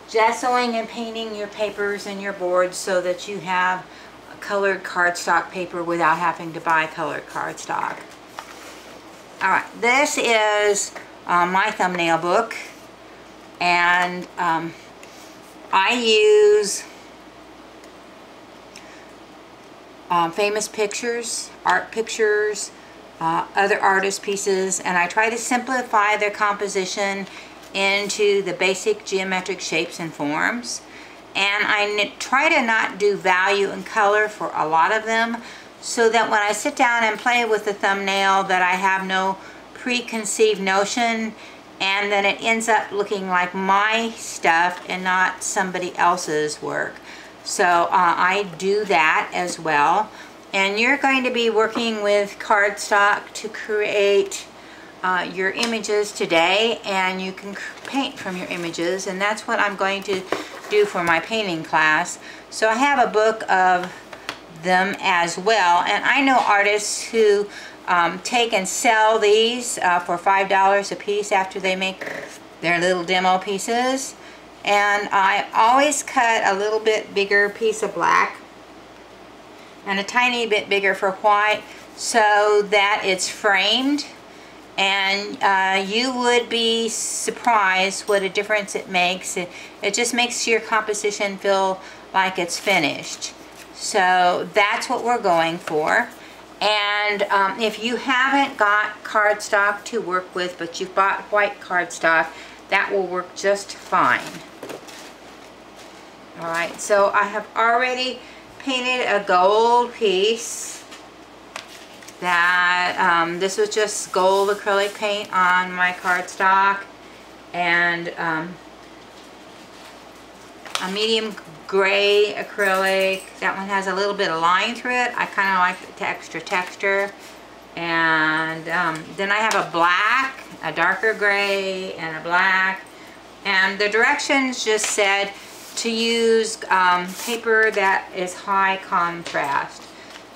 Gessoing and painting your papers and your boards so that you have colored cardstock paper without having to buy colored cardstock. Alright, this is my thumbnail book, and I use famous pictures, art pictures, other artist pieces, and I try to simplify their composition into the basic geometric shapes and forms. And I try to not do value and color for a lot of them, so that when I sit down and play with the thumbnail that I have no preconceived notion, and then it ends up looking like my stuff and not somebody else's work. So I do that as well. And you're going to be working with cardstock to create your images today, and you can paint from your images, and that's what I'm going to do for my painting class. So I have a book of them as well, and I know artists who take and sell these for $5 a piece after they make their little demo pieces. And I always cut a little bit bigger piece of black and a tiny bit bigger for white so that it's framed. And you would be surprised what a difference it makes. It just makes your composition feel like it's finished. So that's what we're going for. And if you haven't got cardstock to work with, but you've bought white cardstock, that will work just fine. Alright, so I have already painted a gold piece. That this was just gold acrylic paint on my cardstock, and a medium gray acrylic. That one has a little bit of line through it. I kind of like the extra texture. And then I have a black, a darker gray, and a black. And the directions just said to use paper that is high contrast.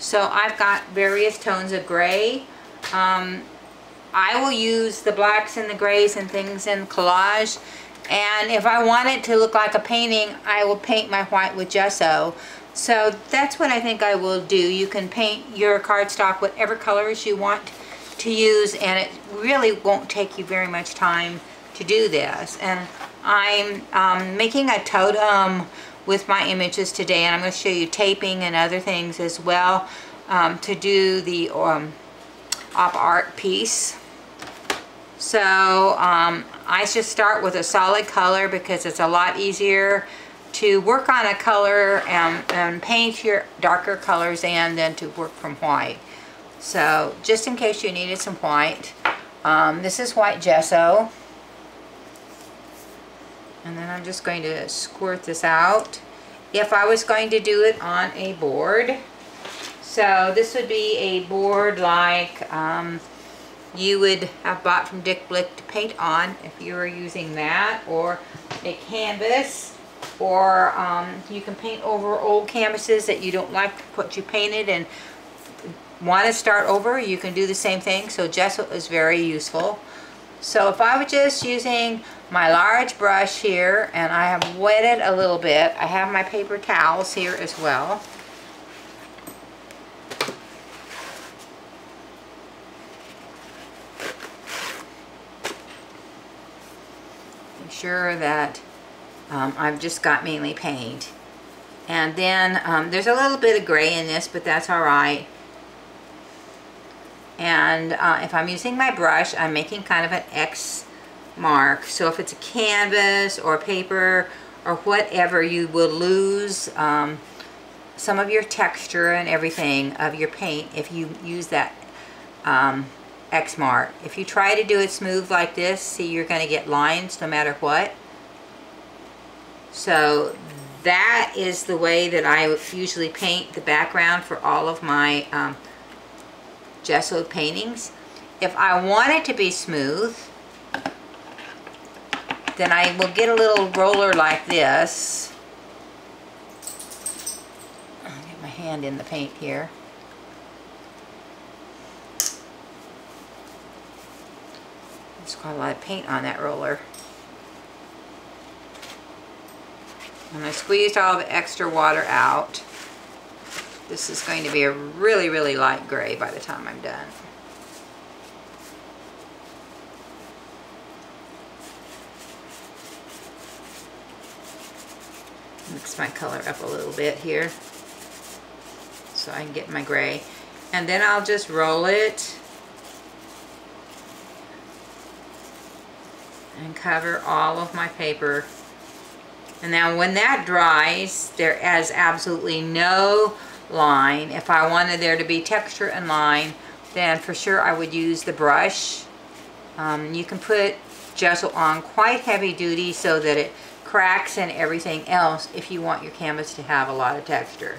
So I've got various tones of gray. I will use the blacks and the grays and things in collage. And if I want it to look like a painting, I will paint my white with gesso. So that's what I think I will do. You can paint your cardstock whatever colors you want to use, and it really won't take you very much time to do this. And I'm making a totem with my images today, and I'm going to show you taping and other things as well to do the op art piece. So I just start with a solid color because it's a lot easier to work on a color and paint your darker colors in than to work from white. So just in case you needed some white, this is white gesso. And then I'm just going to squirt this out. If I was going to do it on a board, so this would be a board like you would have bought from Dick Blick to paint on if you were using that, or a canvas, or you can paint over old canvases that you don't like what you painted and want to start over. You can do the same thing. So gesso is very useful. So if I were just using my large brush here, and I have wetted a little bit, I have my paper towels here as well. Make sure that I've just got mainly paint. And then there's a little bit of gray in this, but that's alright. And if I'm using my brush, I'm making kind of an X mark. So if it's a canvas or paper or whatever, you will lose some of your texture and everything of your paint if you use that X mark. If you try to do it smooth like this, see, you're going to get lines no matter what. So that is the way that I usually paint the background for all of my gessoed paintings. If I want it to be smooth, then I will get a little roller like this. I'll get my hand in the paint here. There's quite a lot of paint on that roller. And I squeezed all the extra water out. This is going to be a really, really light gray by the time I'm done. Mix my color up a little bit here so I can get my gray. And then I'll just roll it and cover all of my paper. And now when that dries, there is absolutely no line. If I wanted there to be texture and line, then for sure I would use the brush. You can put gesso on quite heavy duty so that it cracks and everything else if you want your canvas to have a lot of texture.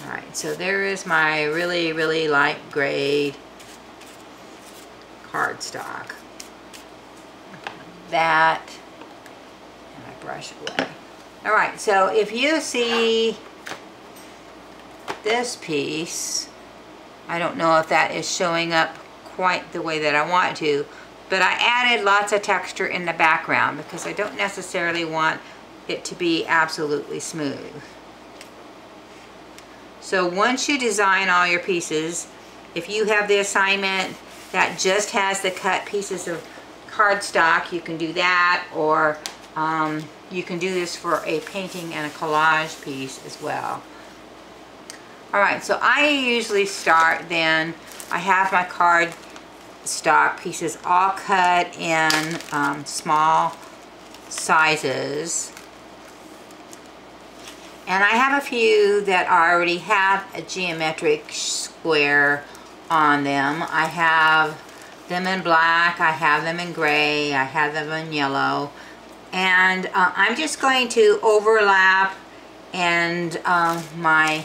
Alright, so there is my really, really light grade cardstock. That, and I brush away. Alright, so if you see this piece, I don't know if that is showing up quite the way that I want to, but I added lots of texture in the background because I don't necessarily want it to be absolutely smooth. So once you design all your pieces, if you have the assignment that just has the cut pieces of cardstock, you can do that, or you can do this for a painting and a collage piece as well. Alright, so I usually start then, I have my cardstock pieces all cut in small sizes. And I have a few that already have a geometric square on them. I have them in black, I have them in gray, I have them in yellow. And I'm just going to overlap and my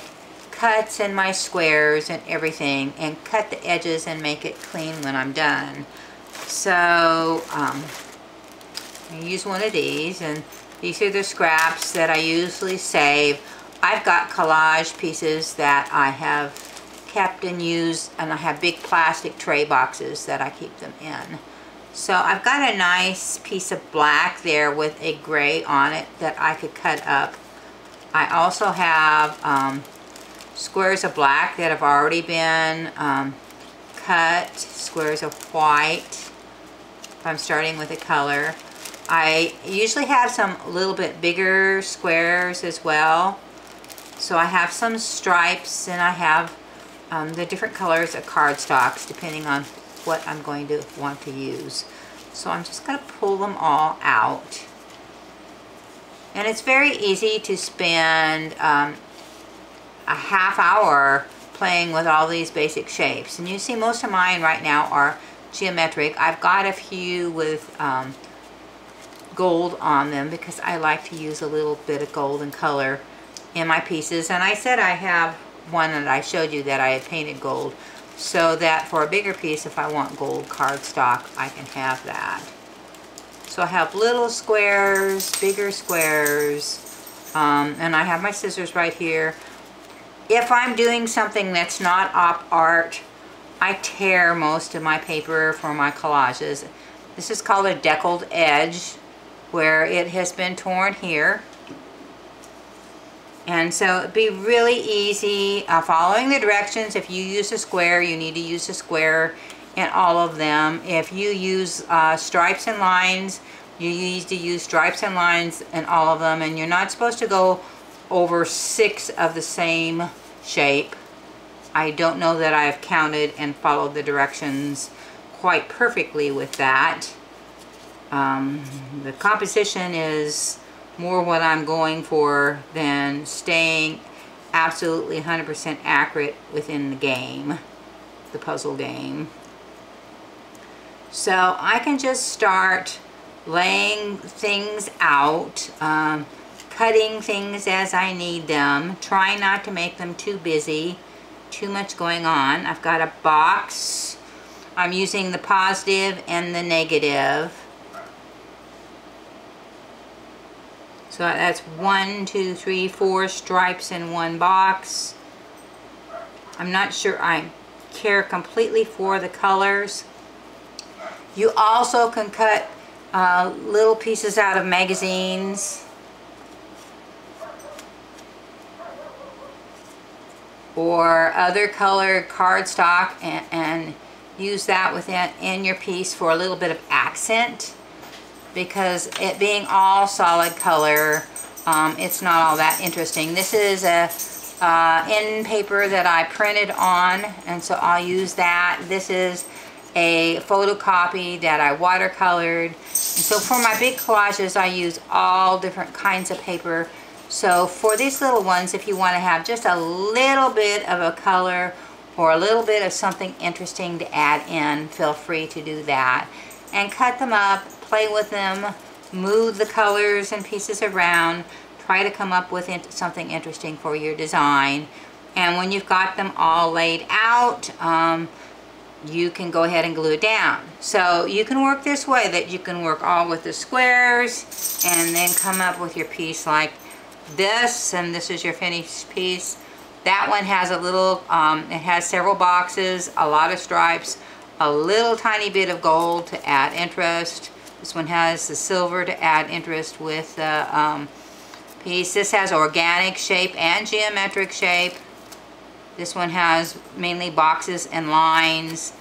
cuts and my squares and everything, and cut the edges and make it clean when I'm done. So I use one of these, and these are the scraps that I usually save. I've got collage pieces that I have kept and used, and I have big plastic tray boxes that I keep them in. So I've got a nice piece of black there with a gray on it that I could cut up. I also have squares of black that have already been cut, squares of white, if I'm starting with a color. I usually have some little bit bigger squares as well. So I have some stripes, and I have the different colors of cardstocks depending on what I'm going to want to use. So I'm just going to pull them all out. And it's very easy to spend a half hour playing with all these basic shapes. And you see most of mine right now are geometric. I've got a few with gold on them because I like to use a little bit of golden color in my pieces. And I said I have one that I showed you that I had painted gold, so that for a bigger piece, if I want gold cardstock, I can have that. So I have little squares, bigger squares, and I have my scissors right here. If I'm doing something that's not op art, I tear most of my paper for my collages. This is called a deckled edge, where it has been torn here. And so it'd be really easy following the directions. If you use a square, you need to use a square in all of them. If you use stripes and lines, you need to use stripes and lines in all of them. And you're not supposed to go over 6 of the same shape. I don't know that I've counted and followed the directions quite perfectly with that. The composition is more what I'm going for than staying absolutely 100% accurate within the game, the puzzle game. So I can just start laying things out, cutting things as I need them, trying not to make them too busy, too much going on. I've got a box. I'm using the positive and the negative. So that's 1, 2, 3, 4 stripes in one box. I'm not sure I care completely for the colors. You also can cut little pieces out of magazines, or other colored cardstock, and use that in your piece for a little bit of accent, because it being all solid color, it's not all that interesting. This is a end paper that I printed on, and so I'll use that. This is a photocopy that I watercolored. And so for my big collages, I use all different kinds of paper. So for these little ones, if you want to have just a little bit of a color or a little bit of something interesting to add in, feel free to do that. And cut them up, play with them, move the colors and pieces around, try to come up with something interesting for your design. And when you've got them all laid out, you can go ahead and glue it down. So you can work this way, that you can work all with the squares and then come up with your piece like this, and this is your finished piece. That one has a little, it has several boxes, a lot of stripes, a little tiny bit of gold to add interest. This one has the silver to add interest with the piece. This has organic shape and geometric shape. This one has mainly boxes and lines.